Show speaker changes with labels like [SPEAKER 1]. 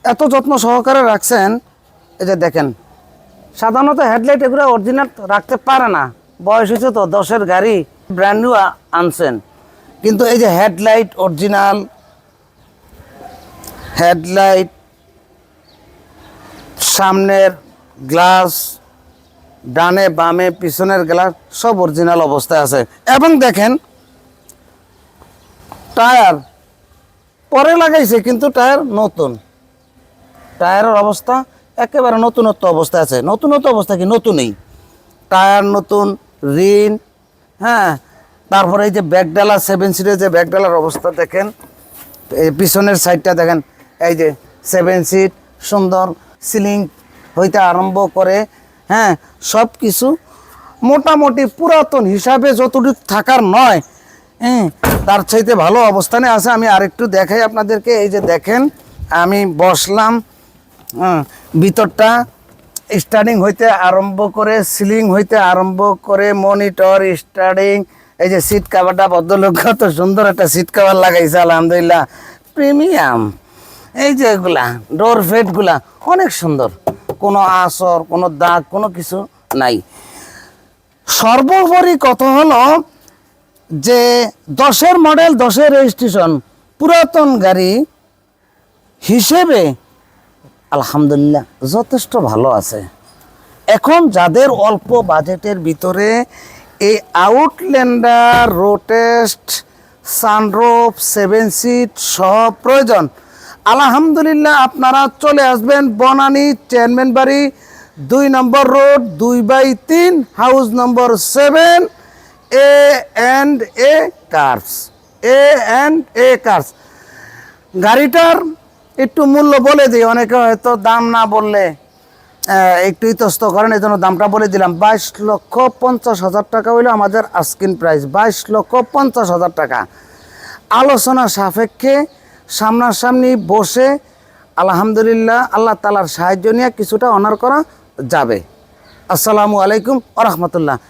[SPEAKER 1] এত যত্ন সহকারে রাখছেন। এই যে দেখেন, সাধারণত হেডলাইট এগুলো অরিজিনাল রাখতে পারে না, বয়স হয়েছে তো, 10-এর গাড়ি, ব্র্যান্ড নিউ আনছেন, কিন্তু এই যে হেডলাইট অরিজিনাল হেডলাইট, সামনের গ্লাস, ডানে বামে পিছনের গ্লাস সব অরিজিনাল অবস্থায় আছে। এবং দেখেন টায়ার পরে লাগাইছে কিন্তু টায়ার নতুন, টায়ারের অবস্থা একেবারে নতুনত্ব অবস্থায় আছে। নতুনত্ব অবস্থা কি, নতুনই টায়ার, নতুন রিন। হ্যাঁ, তারপরে এই যে ব্যাকডালা, 7 সিটের যে ব্যাকডালার অবস্থা দেখেন, এই পিছনের সাইডটা দেখেন, এই যে 7 সিট, সুন্দর সিলিং হইতে আরম্ভ করে, হ্যাঁ সব কিছু মোটামুটি পুরাতন হিসাবে যতটুকু থাকার নয়, তার চাইতে ভালো অবস্থানে আছে। আমি আরেকটু দেখাই আপনাদেরকে। এই যে দেখেন, আমি বসলাম, ভিতরটা স্টার্টিং হইতে আরম্ভ করে, সিলিং হইতে আরম্ভ করে, মনিটর, স্টার্টিং, এই যে সিট কাভারটা ভদ্রলোক কত সুন্দর একটা সিট কাভার লাগাইছে, আলহামদুলিল্লাহ প্রিমিয়াম। এই যে এগুলা ডোর ফেটগুলা অনেক সুন্দর, কোনো আসর, কোনো দাগ, কোনো কিছু নাই। সর্বোপরি কথা হলো যে 10-এর মডেল, 10-এর রেজিস্ট্রেশন, পুরাতন গাড়ি হিসেবে আলহামদুলিল্লাহ যথেষ্ট ভালো আছে। এখন যাদের অল্প বাজেটের ভিতরে এই আউটল্যান্ডার, রোটেস্ট, সানরুফ, 7 সিট সহ প্রয়োজন, আলহামদুলিল্লাহ আপনারা চলে আসবেন বনানী চেয়ারম্যান বাড়ি, 2 নম্বর রোড, 2/3, হাউস নম্বর 7, A&A কার্স। A&A cars. গাড়িটার একটু মূল্য বলে দিই, অনেকে হয়তো দাম না বললে একটু ইতস্ত করেন, এই জন্য দামটা বলে দিলাম। 22,50,000 টাকা হইলো আমাদের আস্কিং প্রাইস, 22,50,000 টাকা। আলোচনা সাপেক্ষে সামনাসামনি বসে আলহামদুলিল্লাহ আল্লাহ তাআলার সাহায্য নিয়ে কিছুটা অনার করা যাবে। আসসালামু আলাইকুম ওয়া রাহমাতুল্লাহ।